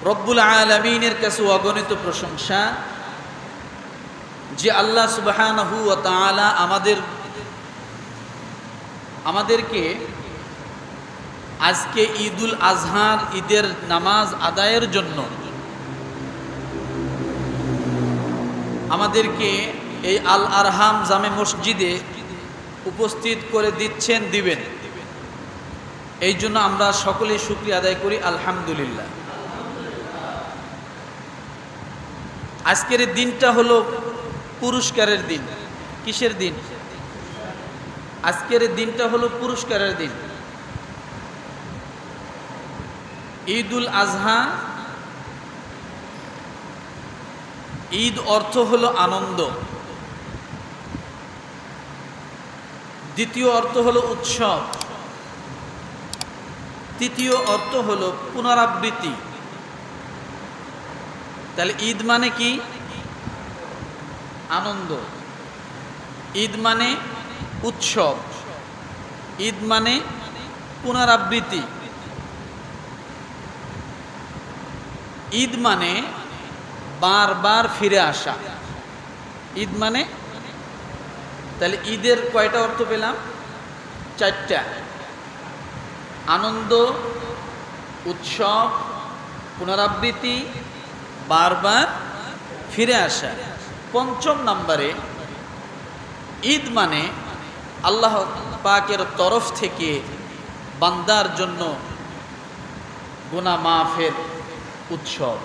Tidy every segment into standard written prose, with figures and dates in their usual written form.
রব্বুল আলামিনের কাছে অগণিত প্রশংসা যে আল্লাহ সুবহানাহু ওয়া তাআলা আমাদেরকে আজকে ঈদুল আজহার ঈদের নামাজ আদায়ের জন্য আমাদেরকে এই আল আরহাম জামে মসজিদে উপস্থিত করে দিবেন। এই জন্য আমরা সকলেই শুকরিয়া আদায় করি, আলহামদুলিল্লাহ। আজকের এই দিনটা হলো পুরস্কারের দিন। কিসের দিন? আজকের এই দিনটা হলো পুরস্কারের দিন। ঈদুল আজহা, ঈদ অর্থ হলো আনন্দ, দ্বিতীয় অর্থ হলো উৎসব, তৃতীয় অর্থ হলো পুনরাবৃত্তি। তাহলে ঈদ মানে কি? আনন্দ। ঈদ মানে উৎসব, ঈদ মানে পুনরাবৃত্তি, ঈদ মানে বারবার ফিরে আসা। ঈদ মানে, তাহলে ঈদের কয়টা অর্থ পেলাম? চারটা। আনন্দ, উৎসব, পুনরাবৃত্তি, বারবার ফিরে আসা। পঞ্চম নম্বরে ঈদ মানে আল্লাহ পাকের তরফ থেকে বান্দার জন্য গুনাহ মাফের উৎসব।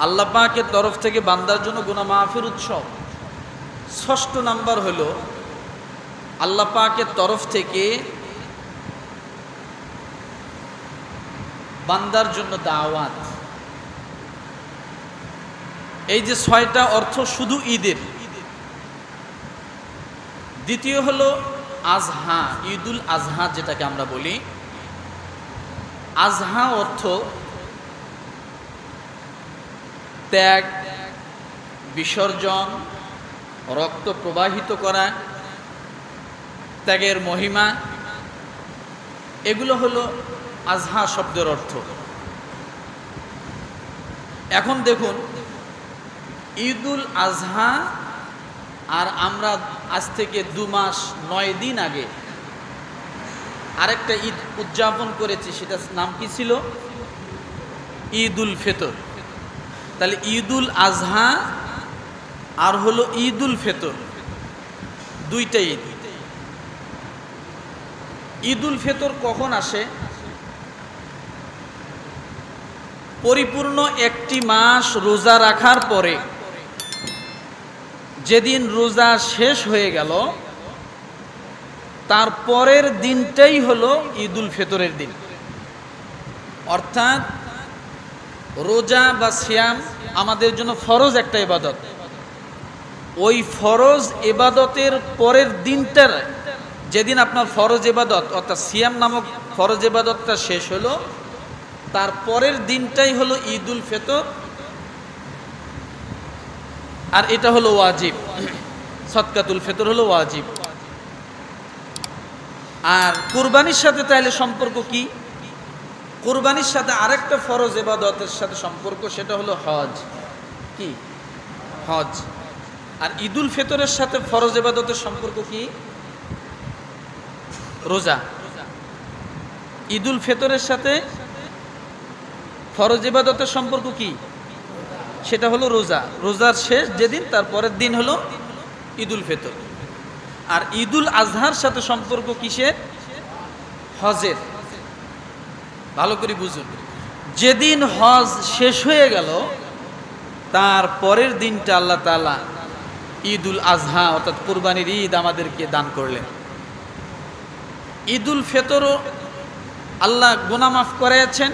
আল্লাহ পাকের তরফ থেকে বান্দার জন্য গুনাহ মাফের উৎসব। ষষ্ঠ নাম্বার হলো আল্লাহ পাকের তরফ থেকে বান্দার জন্য দাওয়াত। এই যে ছয়টা অর্থ শুধু ঈদের। দ্বিতীয় হলো আজহা, ঈদুল আজহা যেটাকে আমরা বলি। আজহা অর্থ ত্যাগ, বিসর্জন, রক্ত প্রবাহিত করা, ত্যাগের মহিমা, এগুলো হলো আজহা শব্দের অর্থ। এখন দেখুন, ঈদুল আজহা আর আমরা আজ থেকে 2 মাস 9 দিন আগে আরেকটা ঈদ উদযাপন করেছি, সেটার নাম কি ছিল? ঈদুল ফিতর। তাহলে ঈদুল আজহা আর হলো ঈদুল ফিতর, দুইটা ঈদ। ঈদুল ফিতর কখন আসে? পরিপূর্ণ একটি মাস রোজা রাখার পরে যেদিন রোজা শেষ হয়ে গেল, তার পরের দিনটাই হলো ঈদুল ফিতরের দিন। অর্থাৎ রোজা বা সিয়াম আমাদের জন্য ফরজ একটা ইবাদত। ওই ফরজ ইবাদতের পরের দিনটার, যেদিন আপনার ফরজ ইবাদত অর্থাৎ সিয়াম নামক ফরজ ইবাদতটা শেষ হলো, তার পরের দিনটাই হলো ঈদুল ফিতর। আর এটা হলো ওয়াজিব, সদকাতুল ফিতর হলো ওয়াজিব। আর কুরবানির সাথে তাহলে সম্পর্ক কি? কুরবানির সাথে আরেকটা ফরজ ইবাদতের সাথে সম্পর্ক, সেটা হলো হজ। কি? হজ। আর ঈদুল ফিতরের সাথে ফরজ ইবাদতের সম্পর্ক কি? রোজা। ঈদুল ফিতরের সাথে ফরজ ইবাদতের সম্পর্ক কি? সেটা হলো রোজা। রোজার শেষ যেদিন, তার পরের দিন হলো ঈদুল ফিতর। আর ঈদুল আজহার সাথে সম্পর্ক কিসের? হজের। ভালো করে বুঝুন, যেদিন হজ শেষ হয়ে গেল, তার পরের দিনটা আল্লাহ তাআলা ঈদুল আজহা অর্থাৎ কুরবানির ঈদ আমাদেরকে দান করলেন। ঈদুল ফিতরও আল্লাহ গুনাহ মাফ করেছেন,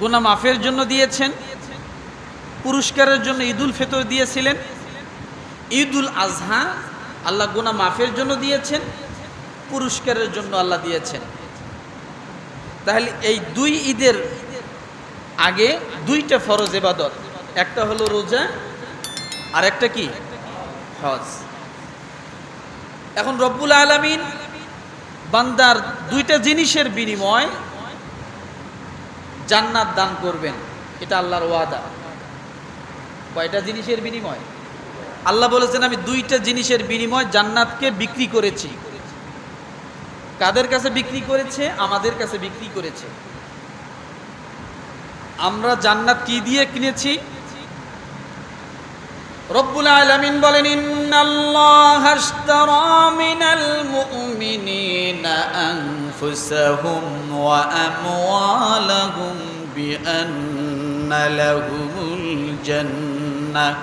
গুনাহ মাফের জন্য দিয়েছেন, পুরস্কারের জন্য ঈদুল ফিতর দিয়েছিলেন। ঈদুল আজহা আল্লাহ গুনাহ মাফের জন্য দিয়েছেন, পুরস্কারের জন্য আল্লাহ দিয়েছেন। তাহলে এই দুই ঈদের আগে দুইটা ফরজ ইবাদত, একটা হলো রোজা আর একটা কি? হজ। এখন রব্বুল আলামিন বান্দার দুইটা জিনিসের বিনিময় জান্নাত দান করবেন, এটা আল্লাহর ওয়াদা। কয়টা জিনিসের বিনিময়? আল্লাহ বলেছেন আমি দুইটা জিনিসের বিনিময় জান্নাতকে বিক্রি করেছি। কাদের কাছে বিক্রি করেছে? আমাদের কাছে বিক্রি করেছে। আমরা জান্নাত কি দিয়ে কিনেছি? রব্বুল আলামিন বলেন ইন্নাল্লাহা আশতারা মিনাল মুমিনিনা আনফুসাহুম ওয়া আমওয়ালাহুম বিআন্না লাহুমুল জান্নাহ।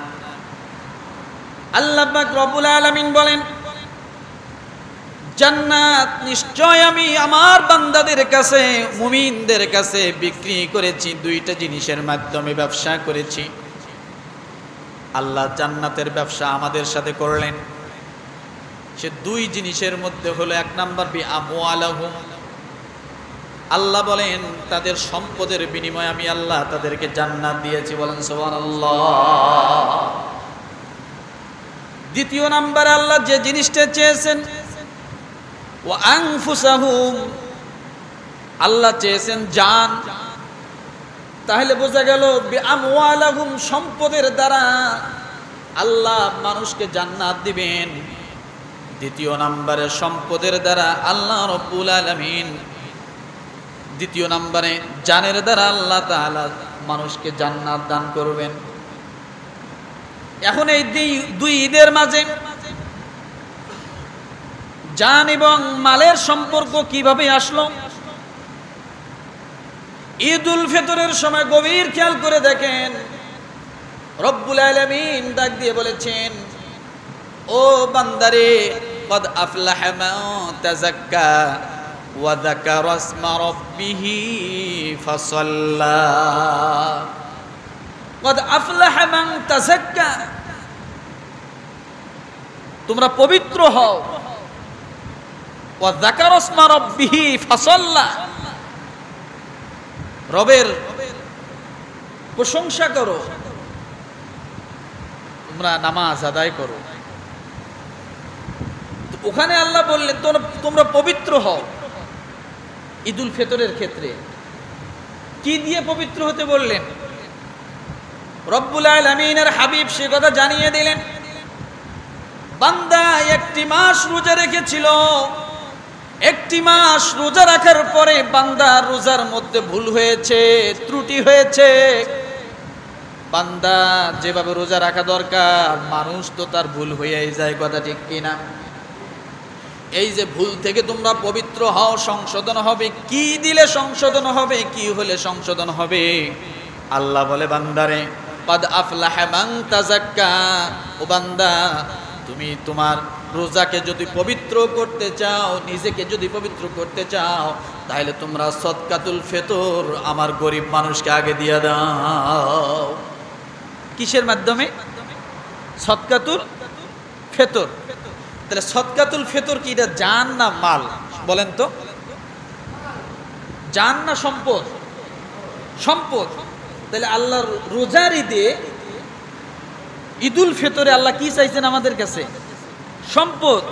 আল্লাহ পাক রব্বুল আলামিন বলেন জান্নাত নিশ্চয় আমি আমার বান্দাদের কাছে, মুমিনদের কাছে বিক্রি করেছি। দুইটা জিনিসের মাধ্যমে ব্যবসা করেছি। আল্লাহ জান্নাতের ব্যবসা আমাদের সাথে করলেন। সে দুই জিনিসের মধ্যে হলো এক নাম্বার বিআমওয়ালাহুম, আল্লাহ বলেন তাদের সম্পদের বিনিময়ে আমি আল্লাহ তাদেরকে জান্নাত দিয়েছি। বলেন সুবহানাল্লাহ। দ্বিতীয় নাম্বারে আল্লাহ যে জিনিসটা চেয়েছেন ওয়া আনফুসাহুম, আল্লাহ চেয়েছেন জান। তাহলে বোঝা গেল বিআমওয়ালাহুম, সম্পদের দ্বারা আল্লাহ মানুষকে জান্নাত দিবেন। দ্বিতীয় নম্বরে সম্পদের দ্বারা আল্লাহ রব্বুল আলামিন, দ্বিতীয় নম্বরে জানের দ্বারা আল্লাহ তাআলা মানুষকে জান্নাত দান করবেন। এখন এই দুই ঈদের মাঝে জান এবং মালের সম্পর্ক কিভাবে আসলো? ঈদুল ফিতরের সময় গভীর খেয়াল করে দেখেন, রব্বুল আলামিন ডাক দিয়ে বলেছেন ও বান্দারে কদ আফলাহা মান তাযাক্কা ওয়া যাকারা ইসমা রাব্বিহি ফাসাল্লা। কদ আফলাহা মান তাযাক্কা, তোমরা পবিত্র হও। ওয়া যাকারা ইসমা রাব্বিহি ফাসাল্লা, রবের প্রশংসা করো, তোমরা নামাজ আদায় করো। ওখানে আল্লাহ বললেন তোমরা পবিত্র হও। ঈদুল ফিতরের ক্ষেত্রে কি দিয়ে পবিত্র হতে বললেন? রব্বুল আলামিনের হাবিব সে কথা জানিয়ে দিলেন। বান্দা একটি মাস রোজা রেখেছিল, একটি মাস রোজা রাখার পরে বান্দা রোজার মধ্যে ভুল হয়েছে, ত্রুটি হয়েছে। বান্দা যেভাবে রোজা রাখা দরকার, মানুষ তো তার ভুল হয়েই যায়, কথা ঠিক কিনা? এই যে ভুল থেকে তোমরা পবিত্র হও, সংশোধন হবে। কি দিলে সংশোধন হবে? কি হলে সংশোধন হবে? আল্লাহ বলে বান্দারে কদ আফলাহা মান তাযাক্কা, ও বান্দা তুমি তোমার রোজাকে যদি পবিত্র করতে চাও, নিজেকে যদি পবিত্র করতে চাও, তাহলে তোমরা সদকাতুল ফিতর আমার গরিব মানুষকে আগে দিয়ে দাও। কিসের মাধ্যমে? সদকাতুল ফিতর। তাহলে সদকাতুল ফিতর কি এটা জান না মাল? বলেন তো, জান না সম্পদ? সম্পদ। তাহলে আল্লাহর রোজার ঈদে, ঈদুল ফিতরে আল্লাহ কি চাইছেন আমাদের কাছে? সম্পদ।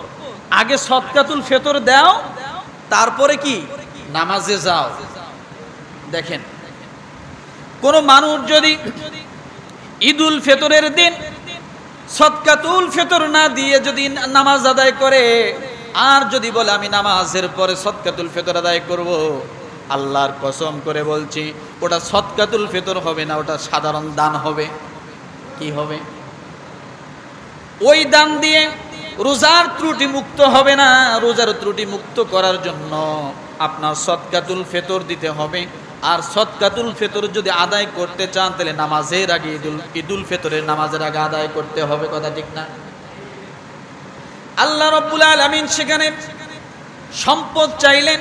আগে সদকাতুল ফিতর দাও, তারপরে কি নামাজে যাও। দেখেন, কোন মানুষ যদি ঈদুল ফিতরের দিন সদকাতুল ফিতর না দিয়ে যদি নামাজ আদায় করে, আর যদি বলে আমি নামাজের পরে সদকাতুল ফিতর আদায় করব, আল্লাহর কসম করে বলছি ওটা সদকাতুল ফিতর হবে না, ওটা সাধারণ দান হবে। কি হবে? ওই দান দিয়ে রোজার ত্রুটি মুক্ত হবে না। রোজার ত্রুটি মুক্ত করার জন্য আপনার সদকাতুল ফিতর দিতে হবে। আর সদকাতুল ফিতর যদি আদায় করতে চান, তাহলে নামাজের আগে ঈদুল ফিতরের নামাজের আগে আদায় করতে হবে, কথা ঠিক না? আল্লাহ রাব্বুল আলামিন সেখানে সম্পদ চাইলেন।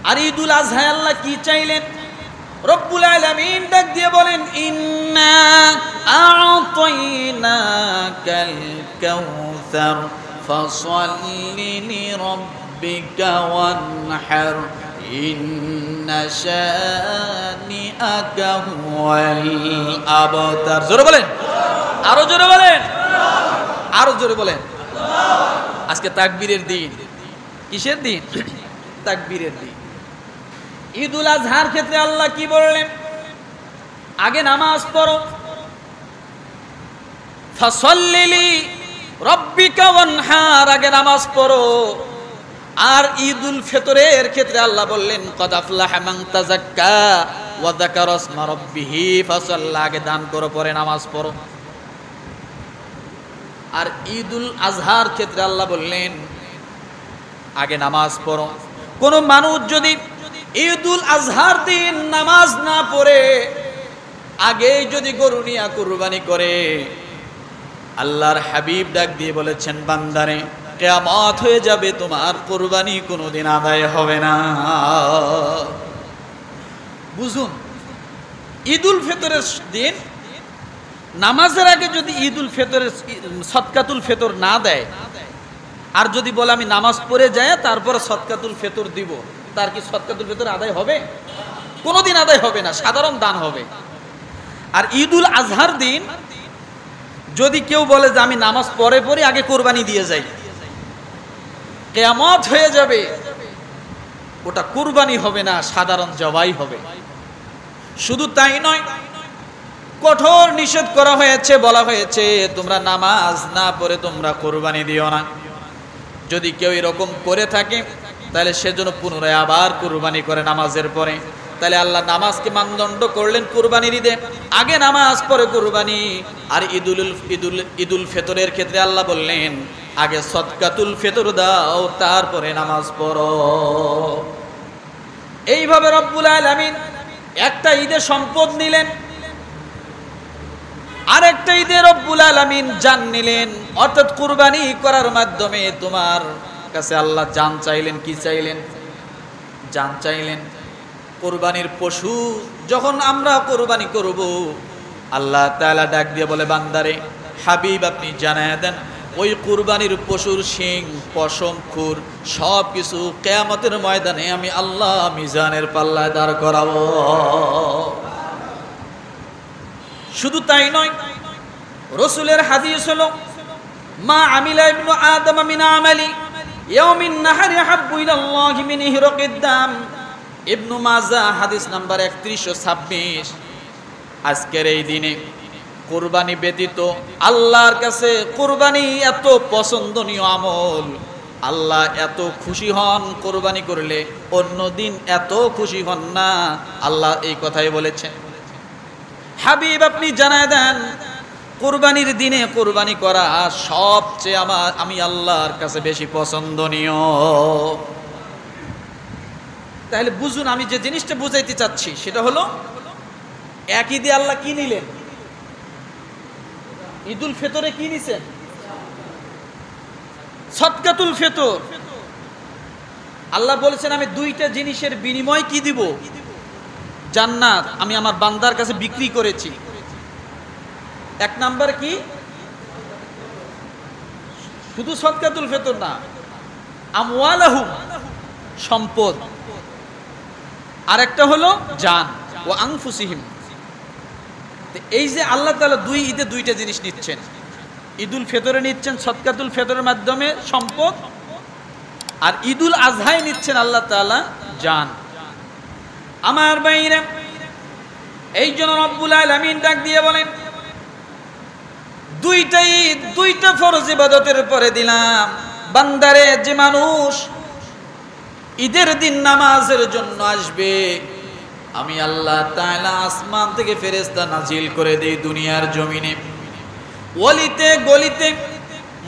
আর ঈদুল আজহায় আল্লাহ কি চাইলেন? রব্বুল আলামিন ডাক দিয়ে বলেন ইন্না আ'তাইনাকাল কাউসার ফাসাল্লি লিরাব্বিকা ওয়ানহার ইন্না শানিআকা হুয়াল আবতার। জোরে বলেন, আরো জোরে বলেন, আরো জোরে বলেন। আজকে তাকবীরের দিন। কিসের দিন? তাকবীরের দিন। ঈদুল আজহার ক্ষেত্রে আল্লাহ কি বললেন? আগে নামাজ পড়ো, ফাসাল্লি রাব্বিকা ওয়ানহার, আগে নামাজ পড়ো। আর ঈদুল ফিতরের ক্ষেত্রে আল্লাহ বললেন ক্বাদ আফলাহা মান তাযাক্কা ওয়া যাকারা ইসমা রাব্বিহি ফাসাল্লা, আগে দান করো পরে নামাজ পড়ো। আর ঈদুল আজহার ক্ষেত্রে আল্লাহ বললেন আগে নামাজ পড়ো। কোন মানুষ যদি ঈদুল আজহার দিন নামাজ না পড়ে আগে যদি গরু নিয়া কুরবানি করে, আল্লাহর হাবিব ডাক দিয়ে বলেছেন, বান্দারে কিয়ামত হয়ে যাবে, তোমার কুরবানি কোনোদিন আদায় হবে না। বুঝুন, ঈদুল ফিতরের দিন নামাজের আগে যদি ঈদুল ফিতরের সদকাতুল ফিতর না দেয়, আর যদি বলে আমি নামাজ পড়ে যাই তারপরে সদকাতুল ফিতর দিব, তার কি সদকাতুল ফিতর আদায় হবে? কোনোদিন আদায় হবে না, সাধারণ দান হবে। আর ঈদুল আজহার দিন যদি কেউ বলে যে আমি নামাজ পড়ে পড়ে আগে কোরবানি দিয়ে যাই, কিয়ামত হয়ে যাবে, ওটা কুরবানি হবে না, সাধারণ জবাই হবে। শুধু তাই নয়, কঠোর নিষেধ করা হয়েছে, বলা হয়েছে তোমরা নামাজ না পড়ে তোমরা কুরবানি দিও না। যদি কেউ এরকম করে থাকে তাহলে সেজন্য পুনরায় আবার কুরবানি করে নামাজের পরে। তাহলে আল্লাহ নামাজকে মানদণ্ড করলেন কুরবানির ঈদে, আগে নামাজ পরে কুরবানি। আর ঈদুল ফিতরের ক্ষেত্রে আল্লাহ বললেন আগে সদকাতুল ফিতর দাও, তারপরে নামাজ পড়ো। এইভাবে রব্বুল আলামিন একটা ঈদে সম্পদ নিলেন, আরেকটা ঈদে রব্বুল আলামিন জান নিলেন। অর্থাৎ কুরবানি করার মাধ্যমে তোমার কাছে আল্লাহ জান চাইলেন। কি চাইলেন? জান চাইলেন। কুরবানির পশু যখন আমরা কুরবানি করব, আল্লাহ তাআলা ডাক দিয়ে বলে, বান্দারে হাবিব আপনি জানায়া দেন ওই কুরবানির পশুর শিং, পশম, খুর সব কিছু কিয়ামতের ময়দানে আমি আল্লাহ মিজানের পাল্লায় দাঁড় করাবো। শুধু তাই নয়, রাসূলের হাদিস হলো মা আমিলা ইবনু আদম মিন আমালি ইয়াউমিন নাহরি হাব্বু ইলাল্লাহি মিন ইহরাকিদ দাম। ইবনু মাজাহ হাদিস নাম্বার 3126। আজকের এই দিনে কুরবানি ব্যতীত আল্লাহর কাছে কুরবানি এত পছন্দনীয় আমল, আল্লাহ এত খুশি হন কুরবানি করলে, অন্য দিন এত খুশি হন না। আল্লাহ এই কথাই বলেছেন। হাবিব আপনি জানায় দেন কুরবানির দিনে কুরবানি করা সবচেয়ে আমি আল্লাহর কাছে বেশি পছন্দনীয়। তাহলে বুঝুন, আমি যে জিনিসটা বুঝাইতে চাচ্ছি সেটা হলো একই দিয়ে আল্লাহ কি নিলেন? ঈদুল ফিতরে কি নিছেন? সদকাতুল ফিতর। আল্লাহ বলেছেন আমি দুইটা জিনিসের বিনিময় কি দিব? জান্নাত আমি আমার বান্দার কাছে বিক্রি করেছি। এক নাম্বার কি? শুধু সদকাতুল ফিতর না, আমওয়ালাহুম সম্পদ, আর একটা হলো জান ও আনফুসিহিম। এই যে আল্লাহ তাআলা দুই ঈদে দুইটা জিনিস নিচ্ছেন, ঈদুল ফিতরে নিচ্ছেন সদকাতুল ফিতরের মাধ্যমে সম্পদ, আর ঈদুল আজহায় নিচ্ছেন আল্লাহ তাআলা জান। আমার ভাইরা, এই জন্য রব্বুল আলামিন ডাক দিয়ে বলেন দুইটা ঈদ দুইটা ফরজ ইবাদতের পরে দিলাম। বান্দারে, যে মানুষ ঈদের দিন নামাজের জন্য আসবে, আমি আল্লাহ তাআলা আসমান থেকে ফেরেশতা নাজিল করে দেই দুনিয়ার জমিনে। অলিতে গলিতে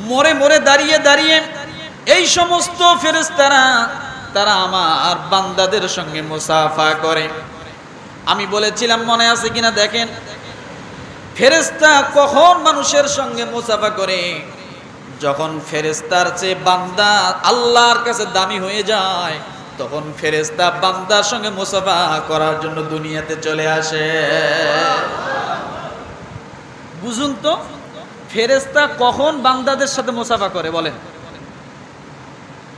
মোড়ে মোড়ে দাঁড়িয়ে দাঁড়িয়ে এই সমস্ত ফেরেশতারা তারা আমার বান্দাদের সঙ্গে মুসাফা করে। আমি বলেছিলাম, মনে আছে কিনা দেখেন, ফেরেশতা কখন মানুষের সঙ্গে মুসাফা করে? যখন ফেরেশতার চেয়ে বান্দা আল্লাহর কাছে দামি হয়ে যায়, তখন ফেরেশতা বান্দার সঙ্গে মুসাফা করার জন্য দুনিয়াতে চলে আসে। বুঝুন তো, ফেরেশতা কখন বান্দাদের সাথে মুসাফা করে বলেন?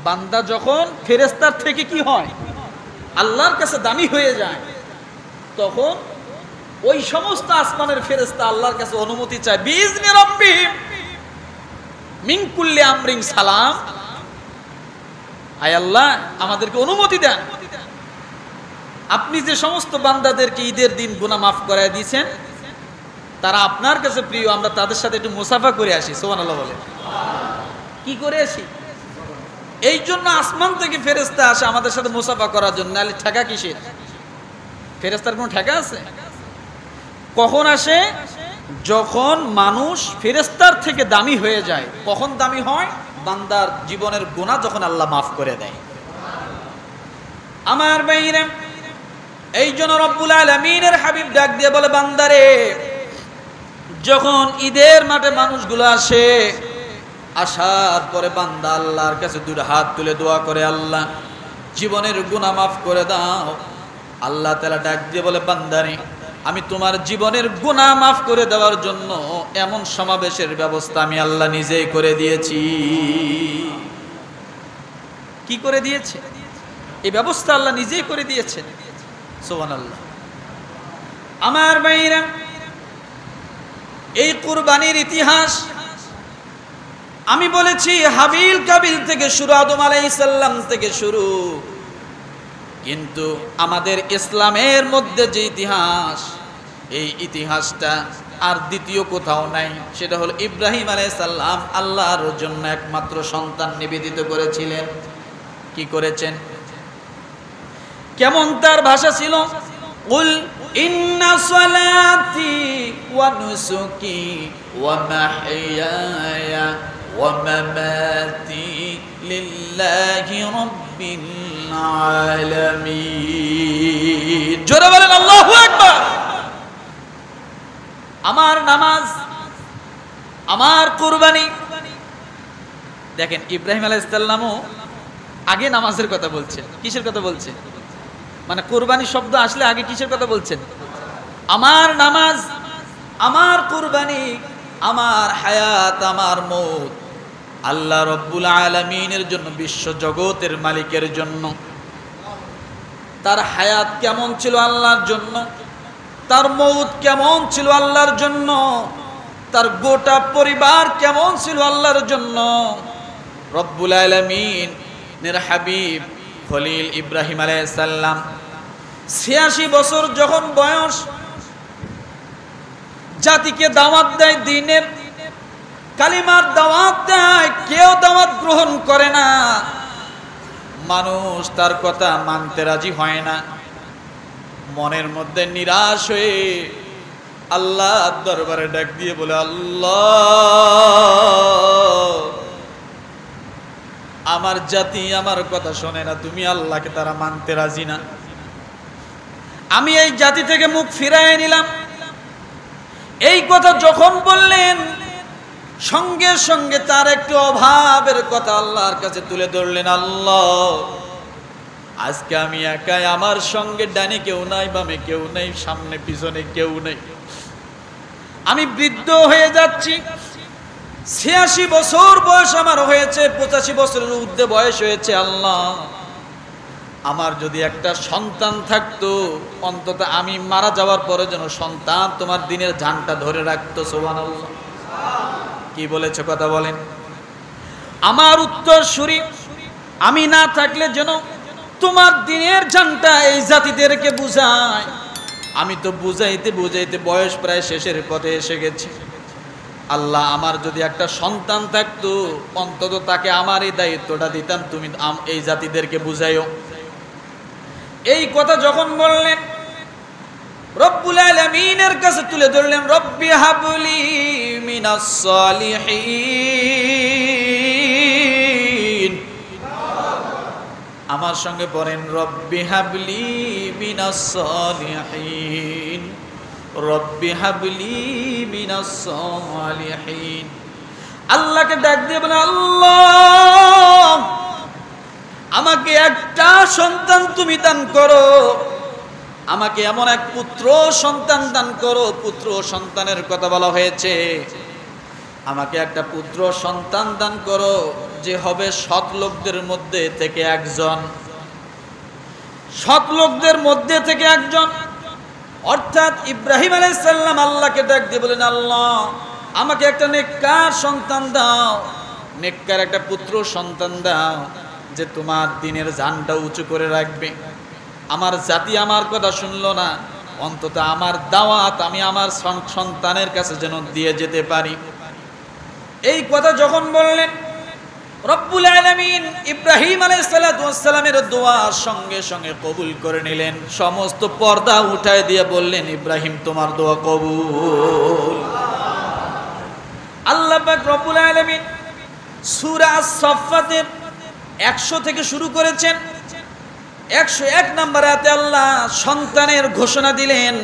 বান্দা যখন ফেরেশতার থেকে কি হয়, আল্লাহর কাছে দামি হয়ে যায়, তখন ওই সমস্ত আসমানের ফেরেশতা আল্লাহর কাছে অনুমতি চায়, বিইজনি রাব্বিহিম মিন কুল্লি আমরিন সালাম। আয় আল্লাহ, আমাদেরকে অনুমতি দেন, আপনি যে সমস্ত বান্দাদেরকে ঈদের দিন গুনাহ মাফ করায় দিয়েছেন, তারা আপনার কাছে প্রিয়, আমরা তাদের সাথে একটু মুসাফা করে আসি। সুবহানাল্লাহ বলে। কি করে আসি? এই জন্য আসমান থেকে ফেরেশতা আসে আমাদের সাথে মুসাফা করার জন্য, নাহলে ঠেকা কিসের? ফেরেশতার কোনো ঠেকা আছে? কখন আসে? যখন মানুষ ফেরেশতার থেকে দামি হয়ে যায়। কখন দামি হয়? বান্দার জীবনের গুনাহ যখন আল্লাহ মাফ করে দেয়। আমার ভাইরা, এই জন্য রব্বুল আলামিনের হাবিব ডাক দিয়ে বলে, বান্দারে, যখন ঈদের মাঠে মানুষগুলো আসে, আসার পরে বান্দা আল্লাহর কাছে দুটো হাত তুলে দোয়া করে, আল্লাহ জীবনের গুনাহ মাফ করে দাও। আল্লাহ তাআলা ডাক দিয়ে বলে, বান্দারে, আমি তোমার জীবনের গুনাহ মাফ করে দেওয়ার জন্য এমন সমাবেশের ব্যবস্থা আমি আল্লাহ নিজেই করে দিয়েছি। কি করে দিয়েছে? এই ব্যবস্থা আল্লাহ নিজেই করে দিয়েছেন। সুবহানাল্লাহ। আমার ভাইরা, এই কুরবানির ইতিহাস আমি বলেছি হাবিল কাবিল থেকে শুরু, আদম আলাইহিস সালাম থেকে শুরু। কিন্তু আমাদের ইসলামের মধ্যে যে ইতিহাস, এই ইতিহাসটা আর দ্বিতীয় কোথাও নাই। সেটা হলো ইব্রাহিম আলাইহিস সালাম আল্লাহর জন্য একমাত্র সন্তান নিবেদিত করেছিলেন। কি করেছেন? কেমন তার ভাষা ছিল? কুল ইন্না সালাতি ওয়া নুসুকি ওয়া মাহইয়ায়া ওয়া মামাতি লিল্লাহি রাব্বিল আলামিন। জোরে বলেন আল্লাহু আকবার। আমার নামাজ, আমার কুরবানি। দেখেন, ইব্রাহিম আলাইহিস সালামও আগে নামাজের কথা বলছেন। কিসের কথা বলছেন? মানে কুরবানি শব্দ আসলে আগে কিসের কথা বলছেন? আমার নামাজ, আমার কুরবানি, আমার হায়াত, আমার মৌত আল্লাহ রব্বুল আলামিনের জন্য, বিশ্ব জগতের মালিকের জন্য। তার হায়াত কেমন ছিল? আল্লাহর জন্য। তার মৌত কেমন ছিল? আল্লাহর জন্য। তার গোটা পরিবার কেমন ছিল? আল্লাহর জন্য। রব্বুল আলামিনের হাবিব খলিল ইব্রাহিম আলাইহিস সালাম ৮৬ বছর যখন বয়স, জাতিকে দাওয়াত দেয়, দ্বীনের কালিমার দাওয়াত দেয়, কেউ দাওয়াত গ্রহণ করে না। মানুষ তার কথা মানতে রাজি হয় না। মনের মধ্যে নিরাশ হয়ে আল্লাহর দরবারে ডাক দিয়ে বলে, আল্লাহ, আমার জাতি আমার কথা শোনে না, তুমি আল্লাহকে তারা মানতে রাজি না। আমি এই জাতি থেকে মুখ ফিরাইয়ে নিলাম। এই কথা যখন বললেন, সঙ্গে সঙ্গে তার একটু অভাবের কথা আল্লাহর কাছে তুলে ধরলেন। আল্লাহ, আজকে আমি একাই, আমার সঙ্গে ডানে কেউ নাই, বামে কেউ নাই, সামনে পিছনে কেউ নেই। আমি বৃদ্ধ হয়ে যাচ্ছি। ৮৬ বছর বয়স আমার হয়েছে, ৮৫ বছরের ঊর্ধ্বে বয়স হয়েছে। আল্লাহ, আমার যদি একটা সন্তান থাকতো, অন্তত আমি মারা যাওয়ার পরে যেন সন্তান তোমার দিনের ঝান্ডা ধরে রাখতো। সুবহানাল্লাহ। কি বলেছে কথা বলেন? আমার উত্তরসূরি আমি না থাকলে যেন তোমার দিনের ঝান্ডা এই জাতিদেরকে বুঝায়। আমি তো বুঝাইতে বুঝাইতে বয়স প্রায় শেষের পথে এসে গেছে। আল্লাহ, আমার যদি একটা সন্তান থাকতো, অন্তত তাকে আমার এই দায়িত্বটা দিতাম, তুমি এই জাতিদেরকে বুঝাইও। এই কথা যখন বললেন, রব্বুল আলামিনের কাছে তুলে ধরলেন, রব্বি হাবলি মিনাস সালিহিন। আমার সঙ্গে পড়েন, রব্বি হাবলি মিনাস সালিহিন, রব্বি হাবলি মিনাস সালিহিন। আল্লাহকে ডাক দিয়ে বলে, আল্লাহ, আমাকে একটা সন্তান তুমি দান করো, আমাকে এমন এক পুত্র সন্তান দান করো। পুত্র সন্তানের কথা বলা হয়েছে। আমাকে একটা পুত্র সন্তান দান করো, যে হবে সৎ লোকদের মধ্যে থেকে একজন। সৎ লোকদের মধ্যে থেকে একজন, অর্থাৎ ইব্রাহিম আলাইহিস সালাম আল্লাহকে ডাক দিয়ে বলেন, আল্লাহ, আমাকে একটা নেককার সন্তান দাও, নেককার একটা পুত্র সন্তান দাও, যে তোমার দ্বীনের ঝান্ডা উঁচু করে রাখবে। আমার জাতি আমার কথা শুনলো না, অন্তত আমার দাওয়াত আমি আমার সন্তানের কাছে যেন দিয়ে যেতে পারি। এই কথা যখন বললেন, রব্বুল আলামিন ইব্রাহিম আলাইহিস সালাতু ওয়াস সালামের দোয়া সঙ্গে সঙ্গে কবুল করে নিলেন। সমস্ত পর্দা উঠায় দিয়ে বললেন, ইব্রাহিম তোমার দোয়া কবুল। আল্লাহ পাক রব্বুল আলামিন সূরা আস-সাফফাতের 100 থেকে শুরু করেছেন। 101 নম্বর আয়াতে আল্লাহ সন্তানের ঘোষণা দিলেন,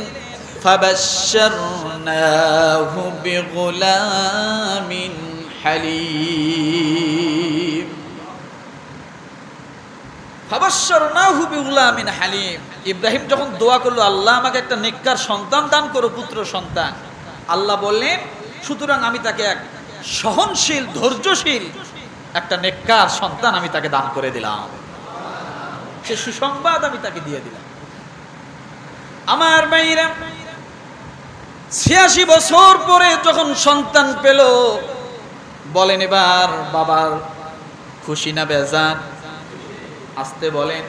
ফাবাশশারনাহু বিগুলামিন হালিম। ফাবাশশারনাহু বিগুলামিন হালিম। ইব্রাহিম যখন দোয়া করলো, আল্লাহ আমাকে একটা নেককার সন্তান দান করো, পুত্র সন্তান, আল্লাহ বললেন সুতরাং আমি তাকে এক সহনশীল ধৈর্যশীল একটা নেককার সন্তান আমি তাকে দান করে দিলাম। সে সুসংবাদ আমি তাকে দিয়ে দিলাম। আমার ভাইরা, 86 বছর পরে যখন সন্তান পেল, বলেন এবার বাবার খুশি না বেজার? আসতে বলেন।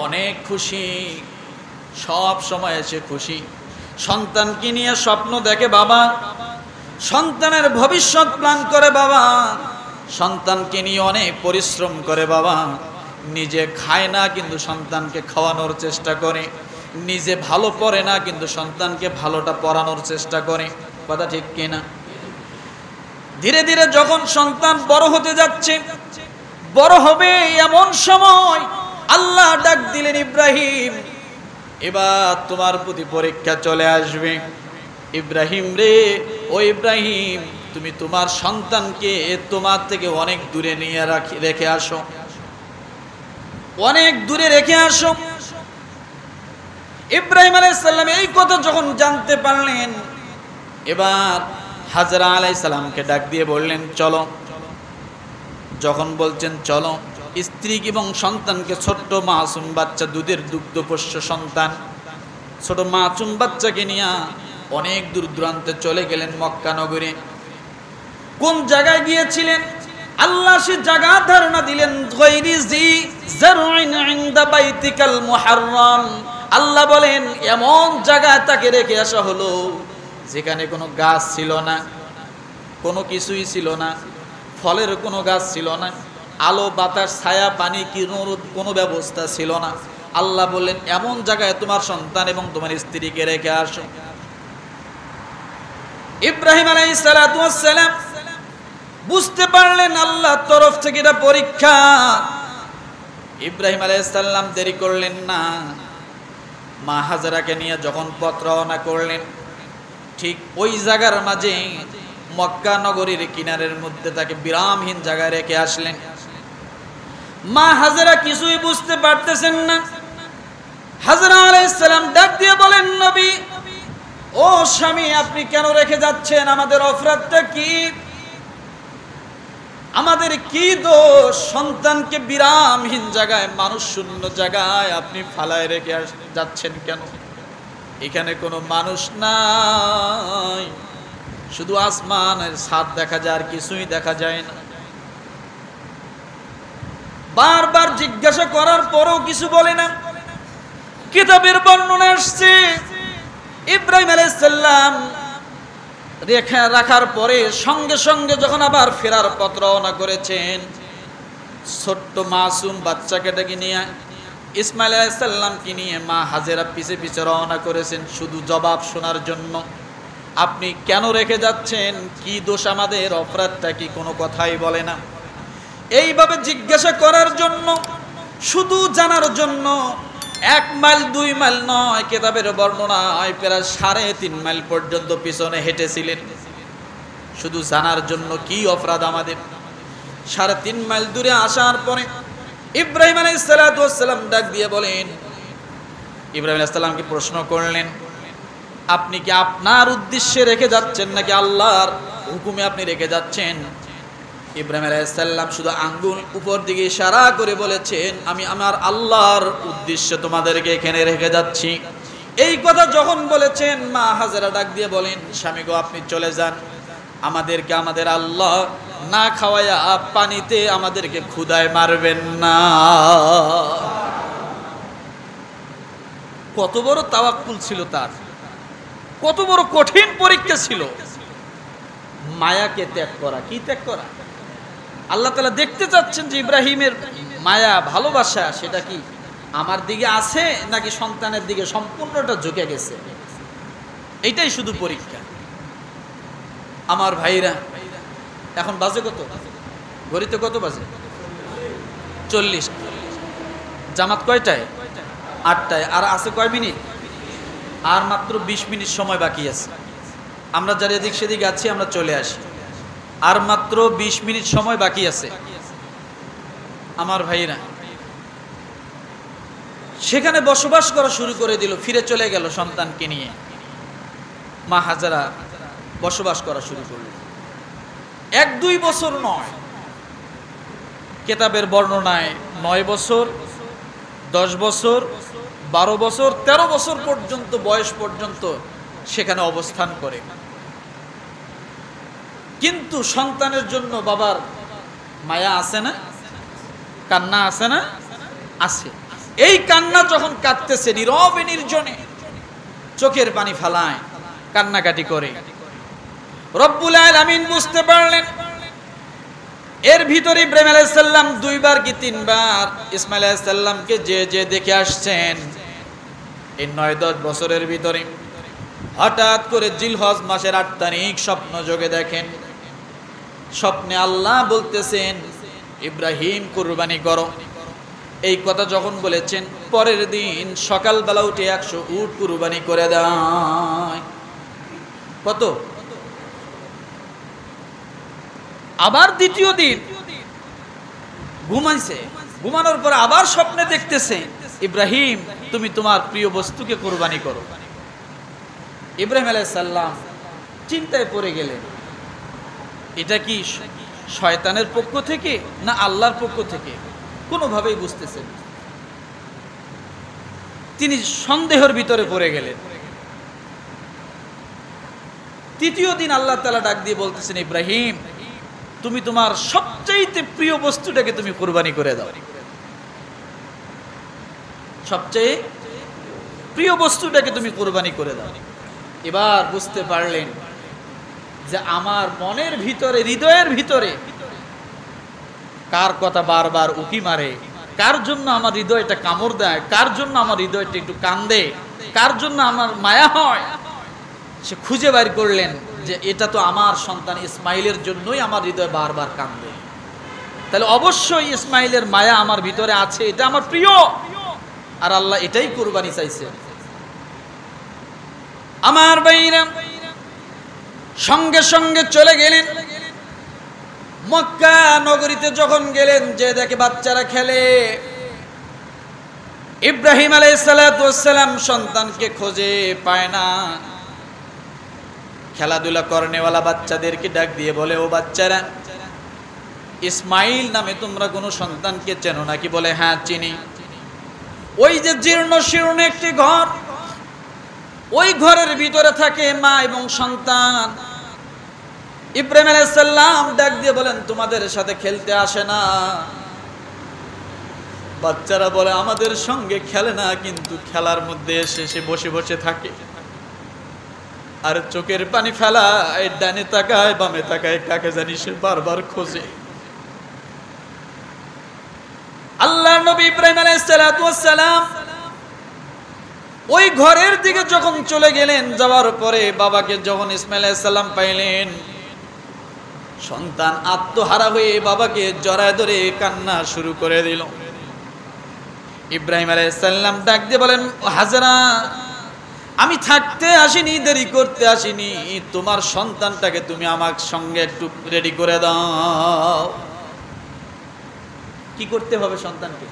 অনেক খুশি, সব সময় এসে খুশি। সন্তানকে নিয়ে স্বপ্ন দেখে বাবা, সন্তানের ভবিষ্যৎ প্ল্যান করে বাবা, সন্তানকে নিয়ে অনেক পরিশ্রম করে বাবা। নিজে খায় না কিন্তু সন্তানকে খাওয়ানোর চেষ্টা করে, নিজে ভালো পড়ে না কিন্তু সন্তানকে ভালোটা পড়ানোর চেষ্টা করে। কথা ঠিক কিনা? ধীরে ধীরে যখন সন্তান বড় হতে যাচ্ছে, বড় হবে এমন সময় আল্লাহ ডাক দিলেন, ইব্রাহিম এবার তোমার প্রতি পরীক্ষা চলে আসবে। ইব্রাহিম রে, ও ইব্রাহিম, তুমি তোমার সন্তানকে তোমার থেকে অনেক দূরে নিয়ে রেখে আসো, অনেক দূরে রেখে আসো। ইব্রাহিম আলাইহিস সালাম এই কথা যখন জানতে পারলেন, এবার হাজরা আলাইহিস সালামকে ডাক দিয়ে বললেন চলো। যখন বলছেন চলো, স্ত্রী এবং সন্তানকে, ছোট্ট মাসুম বাচ্চা, দুধের দুগ্ধপোষ্য সন্তান, ছোট মাসুম বাচ্চাকে নিয়ে অনেক দূর দূরান্তে চলে গেলেন মক্কা নগরে। কোন জায়গায় গিয়েছিলেন? আল্লাহ সে জায়গা ধারণা দিলেন, গায়রি জি জারউইন ইনদা বাইতিকাল মুহাররম। আল্লাহ বলেন এমন জায়গায় তাকে রেখে আসা হলো যেখানে কোনো গাছ ছিল না, কোনো কিছুই ছিল না, ফলের কোনো গাছ ছিল না, আলো বাতাস ছায়া পানি কোনো ব্যবস্থা ছিল না। আল্লাহ বললেন এমন জায়গায় তোমার সন্তান এবং তোমার স্ত্রীকে রেখে আসো। ইব্রাহিম আলাইহিস সালাতু ওয়াস সালাম বুঝতে পারলেন আল্লাহর তরফ থেকে এটা পরীক্ষা। ইব্রাহিম আলাইহিস সালাম দেরি করলেন না, মা হাজরাকে নিয়ে যখন পথ রওনা করলেন, ঠিক ওই জায়গার মাঝে মক্কা নগরীর কিনারের মধ্যে তাকে বিরামহীন জায়গায় রেখে আসলেন। মা হাজরা কিছুই বুঝতে পারতেছেন না। হাজরা আলাইহিস সালাম ডাক দিয়ে বলেন, নবী ও স্বামী, আপনি কেন রেখে যাচ্ছেন? আমাদের অপরাধটা কি? আমাদের কি দোষ? সন্তানকে বিরামহীন জায়গায়, মানুষ শূন্য জায়গায় আপনি ফালায় রেখে যাচ্ছেন কেন? এখানে কোনো মানুষ নাই, শুধু আসমানের ছাদ দেখা যায়, আর কিছুই দেখা যায় না। বারবার জিজ্ঞাসা করার পরেও কিছু বলে না। কিতাবের বর্ণনা আসছে, ইব্রাহিম আলাইহিস সালাম রেখে রাখার পরে সঙ্গে সঙ্গে যখন আবার ফেরার পথ রওনা করেছেন, ছোট্ট মাসুম বাচ্চাকে ডেকে নিয়ে, ইসমাইল আলাইহিস সালামকে নিয়ে মা হাজেরা পিছে পিছে রওনা করেছেন শুধু জবাব শোনার জন্য। আপনি কেন রেখে যাচ্ছেন? কি দোষ আমাদের? অপরাধটা কি? কোনো কথাই বলে না। এইভাবে জিজ্ঞাসা করার জন্য, শুধু জানার জন্য 1 মাইল 2 মাইল নয়, কিতাবের বর্ণনা হয় প্রায় 3.5 মাইল পর্যন্ত পিছনে হেঁটেছিলেন শুধু জানার জন্য কি অপরাধ আমাদের। 3.5 মাইল দূরে আসার পরে ইব্রাহিম আলাইহিস সালাতু ওয়াস সালাম ডাক দিয়ে বলেন, ইব্রাহিম আলাইহিস সালামকে প্রশ্ন করলেন, আপনি কি আপনার উদ্দেশ্যে রেখে যাচ্ছেন নাকি আল্লাহর হুকুমে আপনি রেখে যাচ্ছেন? ইব্রাহিম আলাইহিস সালাম শুধু আঙ্গুল উপর দিকে ইশারা করে বলেছেন, আমি আমার আল্লাহর উদ্দেশ্যে তোমাদেরকে এখানে রেখে যাচ্ছি। এই কথা যখন বলেছেন, মা হাজেরা ডাক দিয়ে বলেন, স্বামী গো, আপনি চলে যান, আমাদেরকে আমাদের আল্লাহ না খাওয়ায়া পানিতে আমাদেরকে ক্ষুধায় মারবেন না। কত বড় তাওয়াক্কুল ছিল তার, কত বড় কঠিন পরীক্ষা ছিল। মায়াকে ত্যাগ করা, কি ত্যাগ করা? আল্লাহ তাআলা দেখতে চাচ্ছেন যে ইব্রাহিমের মায়া ভালোবাসা সেটা কি আমার দিকে আছে নাকি সন্তানের দিকে সম্পূর্ণটা ঝুঁকে গেছে, এইটাই শুধু পরীক্ষা। আমার ভাইরা, এখন বাজে কত? ঘড়িতে কত বাজে? 40। জামাত কয়টায়? 8টায়। আর আছে কয় মিনিট? আর মাত্র 20 মিনিট সময় বাকি আছে। আমরা যারা এদিক সেদিক আছি আমরা চলে আসি, আর মাত্র 20 মিনিট সময় বাকি আছে। আমার ভাইরা, সেখানে বসবাস করা শুরু করে দিল, ফিরে চলে গেল সন্তানকে নিয়ে। মা হাজারা বসবাস করা শুরু করল। 1-2 বছর নয়, কেতাবের বর্ণনায় 9 বছর, 10 বছর, 12 বছর, 13 বছর পর্যন্ত বয়স পর্যন্ত সেখানে অবস্থান করে। কিন্তু সন্তানের জন্য বাবার মায়া আছে না? কান্না আছে না? আছে। এই কান্না যখন কাঁদতেছে নীরবে নির্জনে, চোখের পানি ফালায়, কান্নাকাটি করে, রব্বুল আলামিন বুঝতে পারলেন এর ভিতরে ইব্রাহিম আলাইহিস সালাম 2 বার কি 3 বার ইসমাঈল আলাইহিস সালামকে যে দেখে আসছেন। এই 9-10 বছরের ভিতরে হঠাৎ করে জিলহজ মাসের 8 তারিখ স্বপ্ন যোগে দেখেন। স্বপ্নে আল্লাহ বলতেছেন, ইব্রাহিম কুরবানি করো। এই কথা যখন বলেছেন, পরের দিন সকালবেলা উঠে 100 উট কুরবানি করে দেয়। কত? আবার দ্বিতীয় দিন ঘুমাইছে, ঘুমানোর পর আবার স্বপ্নে দেখতেছে, ইব্রাহিম তুমি তোমার প্রিয় বস্তুকে কুরবানি করো। ইব্রাহিম আলাইহিস সালাম চিন্তায় পড়ে গেলেন, এটা কি শয়তানের পক্ষ থেকে না আল্লাহর পক্ষ থেকে? কোনোভাবেই বুঝতেছেন। তিনি সন্দেহের ভিতরে পড়ে গেলেন। তৃতীয় দিন আল্লাহ তাআলা ডাক দিয়ে বলতেছেন, ইব্রাহিম তুমি তোমার সবচাইতে প্রিয় বস্তুটাকে তুমি কুরবানি করে দাও। সবচেয়ে প্রিয় বস্তুটাকে তুমি কুরবানি করে দাও। এবার বুঝতে পারলেন যে আমার মনের ভিতরে, হৃদয়ের ভিতরে কার কথা বারবার উকি মারে, কার জন্য আমার হৃদয়টা কামড় দেয়, কার জন্য আমার হৃদয়টা একটু কান্দে, কার জন্য আমার মায়া হয়। সে খুঁজে বের করলেন যে এটা তো আমার সন্তান ইসমাইলের জন্যই আমার হৃদয় বারবার কান্দে। তাহলে অবশ্যই ইসমাইলের মায়া আমার ভিতরে আছে, এটা আমার প্রিয়, আর আল্লাহ এটাই কুরবানি চাইছে। আমার ভাইরা সঙ্গে সঙ্গে চলে গেলেন মক্কা নগরীতে। যখন গেলেন, যে দেখে বাচ্চারা খেলে। ইব্রাহিম আলাইহিস সালাতু ওয়াস সালাম সন্তানকে খোঁজে পায় না। খেলাধুলা করনেওয়ালা বাচ্চাদেরকে ডাক দিয়ে বলে, ও বাচ্চারা, ইসমাইল নামে তোমরা কোনো সন্তানকে চেনো নাকি? বলে, হ্যাঁ চিনি। ওই যে জীর্ণ শীর্ণ একটি ঘর, ওই ঘরের ভিতরে থাকে মা এবং সন্তান। ইব্রাহিম আলাইহিস সালাম ডাক দিয়ে বলেন, তোমাদের সাথে খেলতে আসে না? বাচ্চারা বলে, আমাদের সঙ্গে খেলে না, কিন্তু খেলার মধ্যে এসে সে বসে বসে থাকে আর চোখের পানি ফেলায়, ডানে তাকায় বামে তাকায়, কাকে জানি সে বারবার খোঁজে। আল্লাহর নবী ইব্রাহিম আলাইহিস সালাতু ওয়াস সালাম ওই ঘরের দিকে যখন চলে গেলেন, যাওয়ার পরে বাবাকে যখন ইসমাঈল আলাইহিস সালাম পাইলেন, সন্তান আত্মহারা হয়ে বাবাকে জড়ায় ধরে কান্না শুরু করে দিল। ইব্রাহিম আলাইহিস সালাম ডাক দিয়ে বলেন, হাজারা, আমি থাকতে আসিনি, দেরি করতে আসিনি, তোমার সন্তানটাকে তুমি আমার সঙ্গে একটু রেডি করে দাও। কি করতে হবে সন্তানকে?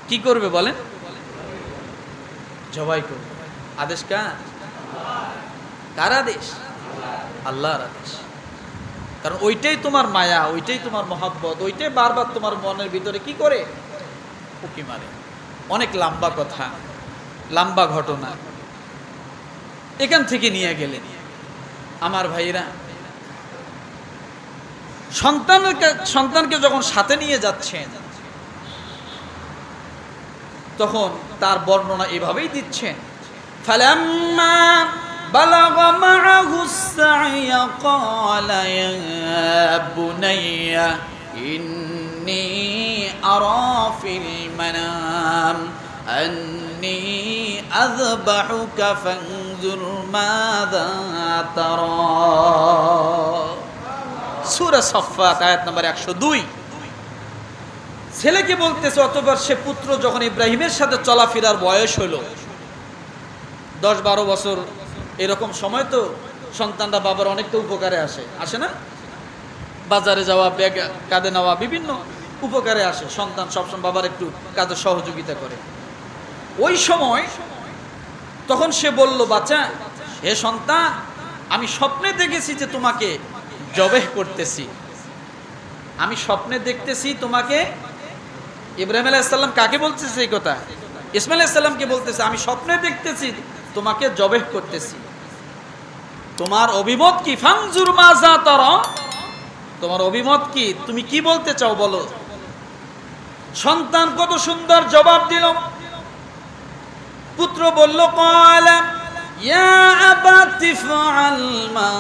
কি করবে বলেন? জবাই করবে। আদেশ কার? কার আদেশ? আল্লাহর আদেশ। কারণ ওইটাই তোমার মায়া, ওইটাই তোমার মহব্বত, ওইটাই বারবার তোমার মনের ভিতরে কি করে উকি মারে। অনেক লম্বা কথা, লম্বা ঘটনা, এখান থেকে নিয়ে গেলেন। আমার ভাইরা, সন্তানকে যখন সাথে নিয়ে যাচ্ছেন, তখন তার বর্ণনা এভাবেই দিচ্ছেন, ফালাম্মা বালাগা মাআহুস সা'য়া ক্বালা ইয়া বুনাইয়া ইন্নী আরা ফিল মানাম আন্নী আযবাহুকা ফানজুর মাযা তারা। সূরা সাফফাত আয়াত নম্বর 102। ছেলেকে বলতেছে, অতঃপর সে পুত্র যখন ইব্রাহিমের সাথে চলাফেরার বয়স হলো, 10-12 বছর এরকম সময় তো সন্তানরা বাবার অনেকটা উপকারে আসে না? বাজারে যাওয়া, ব্যাগ কাঁধে নেওয়া, বিভিন্ন উপকারে আসে। সন্তান সবসময় বাবার একটু কাজে সহযোগিতা করে। ওই সময় তখন সে বলল, বাচ্চা, হে সন্তান, আমি স্বপ্নে দেখেছি যে তোমাকে জবেহ করতেছি। আমি স্বপ্নে দেখতেছি তোমাকে। ইব্রাহিম আলাইহিস সালাম কাকে বলতেছে এই কথা? ইসমাঈল আলাইহিস সালামকে বলতেছে, আমি স্বপ্নে দেখতেছি তোমাকে জবেহ করতেছি। তোমার অভিমত কি? ফানজুর মাযা তারা, তোমার অভিমত কি? তুমি কি বলতে চাও বলো। সন্তান কত সুন্দর জবাব দিল। পুত্র বলল, ক্বালা ইয়া আবাতি ফাআল মা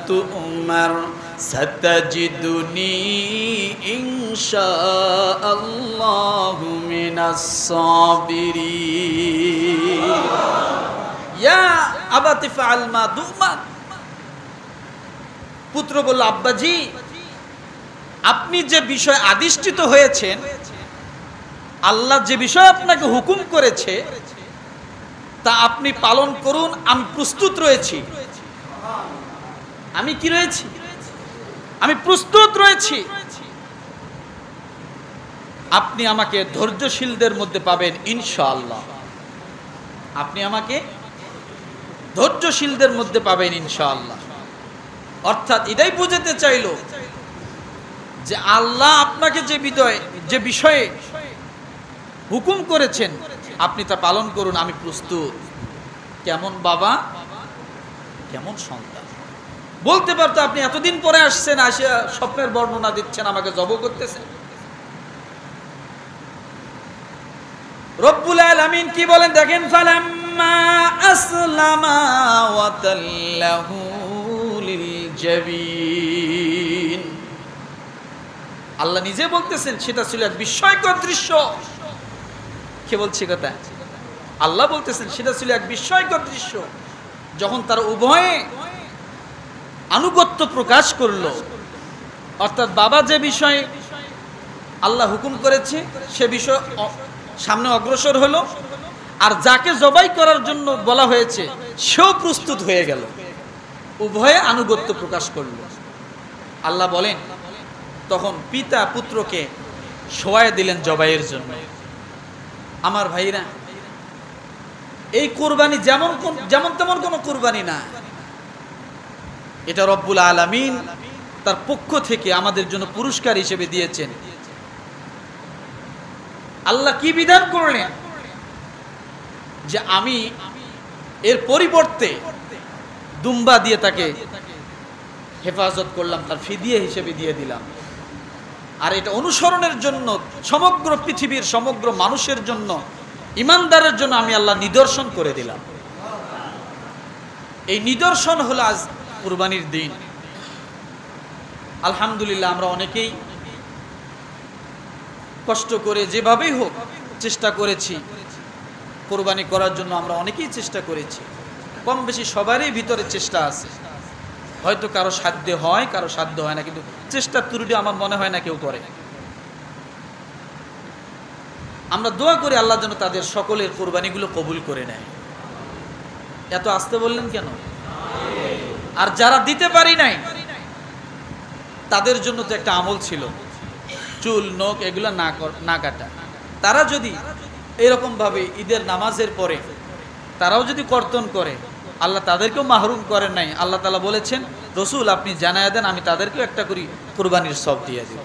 তু'মার সাতাজিদুনি ইনশাআল্লাহু মিনাস সাবিরিন। ইয়া আবাতি ফাআল মা তু'মার। পুত্র বলল, আব্বাজি, আপনি যে বিষয় আদিষ্টিত হয়েছেন, আল্লাহ যে বিষয় আপনাকে হুকুম করেছে তা আপনি পালন করুন। আমি প্রস্তুত রয়েছি। আমি কি রয়েছি? আমি প্রস্তুত রয়েছি। আপনি আমাকে ধৈর্যশীলদের মধ্যে পাবেন ইনশাআল্লাহ। আপনি আমাকে ধৈর্যশীলদের মধ্যে পাবেন ইনশাআল্লাহ। অর্থাৎ এটাই বুঝাতে চাইল যে আল্লাহ আপনাকে যে বিষয়ে হুকুম করেছেন আপনি তা পালন করুন, আমি প্রস্তুত। কেমন বাবা, কেমন সন্তান। বলতে পারতো আপনি এতদিন পরে আসছেন, আসিয়া স্বপ্নের বর্ণনা দিচ্ছেন, আমাকে জব করতেছেন। রব্বুল আলামিন কি বলেন দেখেন, ফালাম্মা আসলামা ওয়া তাল্লাহু লিল জাবিন। আল্লাহ নিজে বলতেছেন সেটা ছিল এক বিস্ময়কর দৃশ্য। কে বলছে কথা? আল্লাহ বলতেছেন সেটা ছিল এক বিস্ময়কর দৃশ্য। যখন তারা উভয়ে আনুগত্য প্রকাশ করলো, অর্থাৎ বাবা যে বিষয়ে আল্লাহ হুকুম করেছে সে বিষয় সামনে অগ্রসর হলো, আর যাকে জবাই করার জন্য বলা হয়েছে সেও প্রস্তুত হয়ে গেল। উভয়ে আনুগত্য প্রকাশ করল। আল্লাহ বলেন, তখন পিতা পুত্রকে শোয়ায় দিলেন জবাইয়ের জন্য। আমার ভাইরা, এই কুরবানি যেমন তেমন কোনো কুরবানি না। এটা রব্বুল আলামিন তার পক্ষ থেকে আমাদের জন্য পুরস্কার হিসেবে দিয়েছেন। আল্লাহ কি বিধান করলেন যে আমি এর পরিবর্তে দুম্বা দিয়ে তাকে হেফাজত করলাম, তার ফিদিয়া হিসেবে দিয়ে দিলাম। আর এটা অনুসরণের জন্য সমগ্র পৃথিবীর সমগ্র মানুষের জন্য, ইমানদারের জন্য আমি আল্লাহ নিদর্শন করে দিলাম। এই নিদর্শন হলো আজ কুরবানির দিন। আলহামদুলিল্লাহ, আমরা অনেকেই কষ্ট করে যেভাবেই হোক চেষ্টা করেছি কুরবানি করার জন্য। আমরা অনেকেই চেষ্টা করেছি, কম বেশি সবারই ভিতরে চেষ্টা আছে। হয়তো কারো সাধ্য হয়, কারো সাধ্য হয় না, কিন্তু চেষ্টার ত্রুটি আমার মনে হয় না কেউ করে। আমরা দোয়া করি আল্লাহ যেন তাদের সকলের কুরবানিগুলো কবুল করে নেয়। এত আসতে বললেন কেন? আর যারা দিতে পারি নাই তাদের জন্য তো একটা আমল ছিল, চুল নখ এগুলো না কাটা। তারা যদি এরকম ভাবে ঈদের নামাজের পরে তারাও যদি কর্তন করে, আল্লাহ তাদেরকেও মাহরুম করেন নাই। আল্লাহ তাআলা বলেছেন, রসুল আপনি জানায়া দেন, আমি তাদেরকেও একটা করি কুরবানির সব দিয়ে দিব।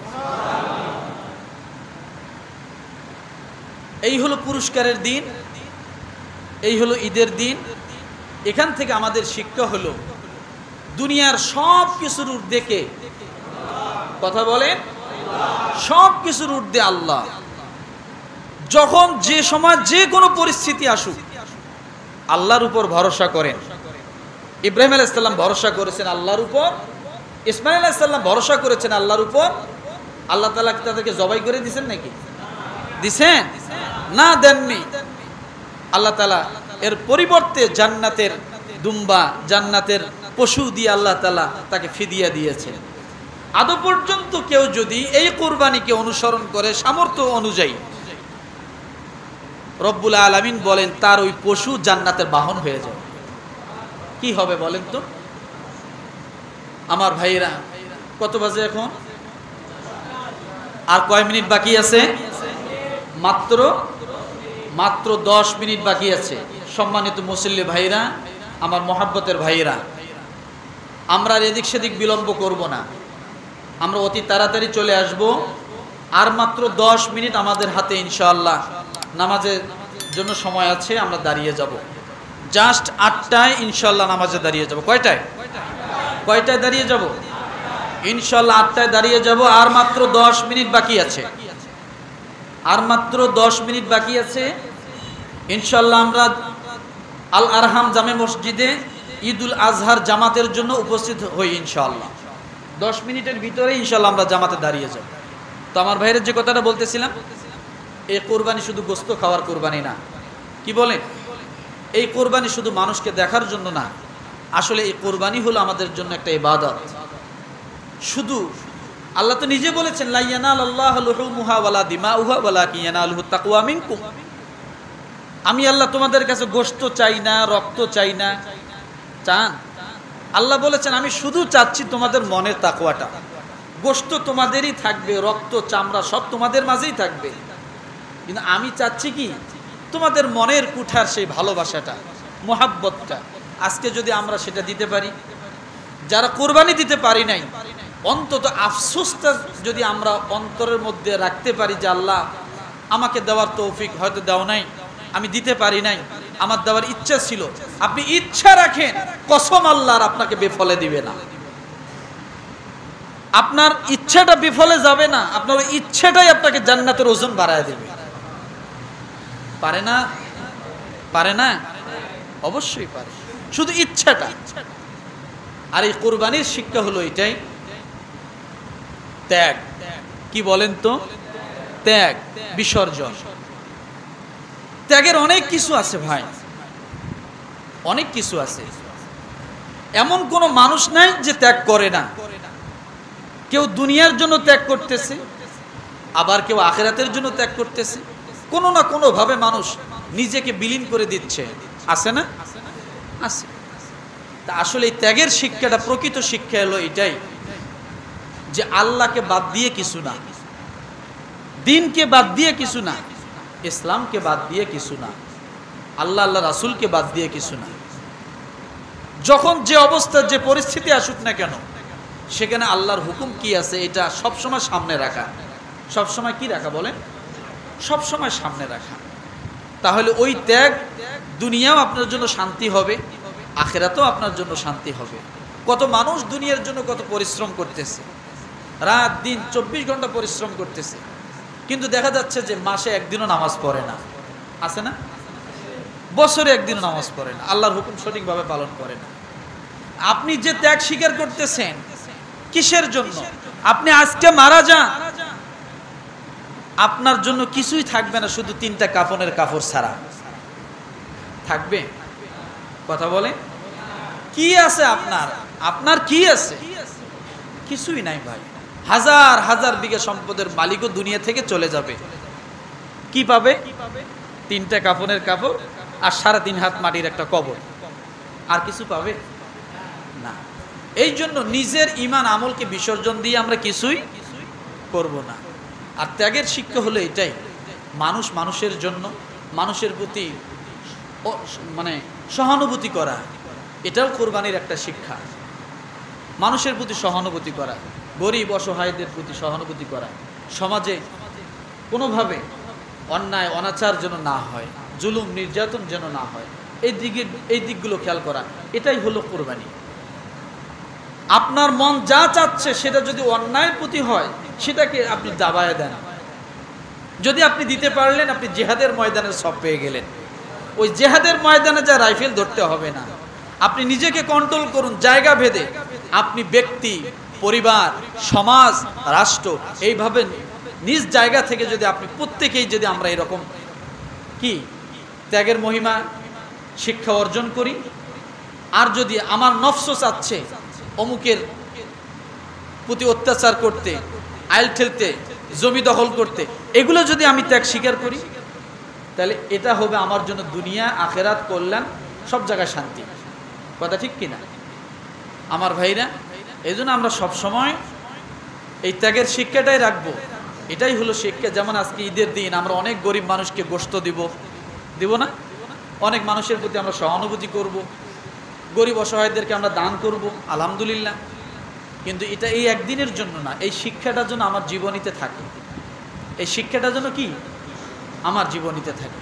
এই হলো পুরস্কারের দিন, এই হলো ঈদের দিন। এখান থেকে আমাদের শিক্ষা হলো, দুনিয়ার সব কিছুর ঊর্ধ্বে কে? কথা বলেন, সব কিছুর ঊর্ধ্বে আল্লাহ। যখন যে সময় যে কোনো পরিস্থিতি আসুক আল্লাহর উপর ভরসা করেন। ইব্রাহিম আলাইহিস সালাম ভরসা করেছেন আল্লাহর উপর, ইসমাঈল আলাইহিস সালাম ভরসা করেছেন আল্লাহর উপর। আল্লাহ তাআলা তাদেরকে জবাই করে দিয়েছেন নাকি? দিছেন না? দেননি। আল্লাহ তাআলা এর পরিবর্তে জান্নাতের দুম্বা, জান্নাতের পশু দিয়ে আল্লাহ তাআলা তাকে ফিদিয়া দিয়েছেন। আদৌ পর্যন্ত কেউ যদি এই কুরবানিকে অনুসরণ করে সামর্থ্য অনুযায়ী, রব্বুল আলামিন বলেন তার ওই পশু জান্নাতের বাহন হয়ে যাবে। কি হবে বলেন তো আমার ভাইরা? কত বাজে এখন? আর কয় মিনিট বাকি আছে? মাত্র 10 মিনিট বাকি আছে। সম্মানিত মুসল্লি ভাইরা, আমার মহাব্বতের ভাইরা, আমরা এদিক সেদিক বিলম্ব করব না, আমরা অতি তাড়াতাড়ি চলে আসব। আর মাত্র 10 মিনিট আমাদের হাতে ইনশাআল্লাহ নামাজের জন্য সময় আছে। আমরা দাঁড়িয়ে যাব জাস্ট 8টায় ইনশাআল্লাহ নামাজে দাঁড়িয়ে যাব। কয়টায় দাঁড়িয়ে যাব? ইনশাআল্লাহ 8টায় দাঁড়িয়ে যাব। আর মাত্র 10 মিনিট বাকি আছে। ইনশাআল্লাহ আমরা আল আরহাম জামে মসজিদে ঈদুল আজহার জামাতের জন্য উপস্থিত হই ইনশাআল্লাহ। 10 মিনিটের ভিতরে ইনশাআল্লাহ আমরা জামাতে দাঁড়িয়ে যাব। তো আমার ভাইয়ের যে কথাটা বলতেছিলাম, এই কোরবানি শুধু গোশত খাওয়ার কোরবানি না। কি বলেন? এই কোরবানি শুধু মানুষকে দেখার জন্য না, আসলে এই কোরবানি হলো আমাদের জন্য একটা ইবাদত। শুধু আল্লাহ তো নিজে বলেছেন, লা ইয়ানালাল্লাহু লুহুমুহা ওয়ালা দিমাউহা ওয়ালাকিন ইয়ানালুহুত তাকওয়া মিনকুম। আমি আল্লাহ তোমাদের কাছে গোশত চাই না, রক্ত চাই না। চান? আল্লাহ বলেছেন আমি শুধু চাচ্ছি তোমাদের মনের তাকওয়াটা। গোশত তোমাদেরই থাকবে, রক্ত চামড়া সব তোমাদের মাঝেই থাকবে, কিন্তু আমি চাচ্ছি কি তোমাদের মনের কুঠার সেই ভালোবাসাটা, মোহাব্বতটা। আজকে যদি আমরা সেটা দিতে পারি, যারা কোরবানি দিতে পারি নাই, অন্তত আফসোসটা যদি আমরা অন্তরের মধ্যে রাখতে পারি যে আল্লাহ আমাকে দেওয়ার তৌফিক হয়তো দাও নাই, আমি দিতে পারি নাই, আমার দেওয়ার ইচ্ছা ছিল। আপনি ইচ্ছা রাখেন, কসম আল্লাহর আপনাকে বিফলে দিবে না। আপনার ইচ্ছাটা বিফলে যাবে না, আপনার ইচ্ছাটাই আপনাকে জান্নাতের ওজন বাড়ায় দেবে। পারে না? অবশ্যই পারে, শুধু ইচ্ছাটা। আর এই কোরবানির শিক্ষা হলো এটাই, ত্যাগ। কি বলেন তো? ত্যাগ, বিসর্জন। ত্যাগের অনেক কিছু আছে ভাই, অনেক কিছু আছে। এমন কোন মানুষ নাই যে ত্যাগ করে না। কেউ দুনিয়ার জন্য ত্যাগ করতেছে, আবার কেউ আখিরাতের জন্য ত্যাগ করতেছে। কোনো না কোনো ভাবে মানুষ নিজেকে বিলীন করে দিচ্ছে, আছে না? আছে। তা আসলে এই ত্যাগের শিক্ষাটা, প্রকৃত শিক্ষা হলো এটাই যে আল্লাহকে বাদ দিয়ে কিছু না, দ্বীনকে বাদ দিয়ে কিছু না, ইসলামকে বাদ দিয়ে কিছু না, আল্লাহ রাসূলকে বাদ দিয়ে কিছু না। যখন যে অবস্থা, যে পরিস্থিতি আসুক না কেন, সেখানে আল্লাহর হুকুম কি আছে এটা সবসময় সামনে রাখা। সবসময় কি রাখা বলেন? সবসময় সামনে রাখা। তাহলে ওই ত্যাগ দুনিয়াও আপনার জন্য শান্তি হবে, আখিরাতেও আপনার জন্য শান্তি হবে। কত মানুষ দুনিয়ার জন্য কত পরিশ্রম করতেছে, রাত দিন 24 ঘন্টা পরিশ্রম করতেছে, কিন্তু দেখা যাচ্ছে যে মাসে একদিনও নামাজ পড়ে না, আছে না? বছরে একদিনও নামাজ পড়ে না, আল্লাহর হুকুম সঠিকভাবে পালন করে না। আপনি যে ত্যাগ স্বীকার করতেছেন কিসের জন্য? আপনি আজকে মারা যান, আপনার জন্য কিছুই থাকবে না, শুধু 3টা কাফনের কাপড় ছাড়া থাকবে। কথা বলে কি আছে আপনার কি আছে? কিছুই নাই ভাই। হাজার হাজার বিঘা সম্পদের মালিকও দুনিয়া থেকে চলে যাবে, কি পাবে? 3টা কাফনের কাপড় আর 3.5 হাত মাটির একটা কবর, আর কিছু পাবে না। এই জন্য নিজের ঈমান আমলকে বিসর্জন দিয়ে আমরা কিছুই করব না। আর ত্যাগের শিক্ষা হলো এটাই, মানুষ মানুষের জন্য, মানুষের প্রতি মানে সহানুভূতি করা, এটাও কোরবানির একটা শিক্ষা। মানুষের প্রতি সহানুভূতি করা, গরিব অসহায়দের প্রতি সহানুভূতি করা, সমাজে কোনোভাবে অন্যায় অনাচার যেন না হয়, জুলুম নির্যাতন যেন না হয়, এই দিকগুলো খেয়াল করা, এটাই হলো কোরবানি। আপনার মন যা চাচ্ছে সেটা যদি অন্যায়ের প্রতি হয়, সেটাকে আপনি দাবায় দেন, যদি আপনি দিতে পারলেন, আপনি জিহাদের ময়দানের সব পেয়ে গেলেন। ওই জিহাদের ময়দানে যা রাইফেল ধরতে হবে না, আপনি নিজেকে কন্ট্রোল করুন জায়গা ভেদে। আপনি ব্যক্তি, পরিবার, সমাজ, রাষ্ট্র, এইভাবে নিজ জায়গা থেকে যদি আপনি প্রত্যেকেই যদি আমরা এরকম কি ত্যাগের মহিমা শিক্ষা অর্জন করি। আর যদি আমার নফস চাচ্ছে অমুকের প্রতি অত্যাচার করতে, আইল ঠেলতে, জমি দখল করতে, এগুলো যদি আমি ত্যাগ স্বীকার করি, তাহলে এটা হবে আমার জন্য দুনিয়া আখেরাত কল্যাণ, সব জায়গায় শান্তি। কথা ঠিক কিনা আমার ভাইরা? এই জন্য আমরা সবসময় এই ত্যাগের শিক্ষাটাই রাখবো। এটাই হলো শিক্ষা। যেমন আজকে ঈদের দিন আমরা অনেক গরিব মানুষকে গোশত দিব না? অনেক মানুষের প্রতি আমরা সহানুভূতি করব, গরিব অসহায়দেরকে আমরা দান করব, আলহামদুলিল্লাহ। কিন্তু এটা এই একদিনের জন্য না, এই শিক্ষাটার জন্য আমার জীবনীতে থাকে। এই শিক্ষাটার জন্য কি আমার জীবনীতে থাকে।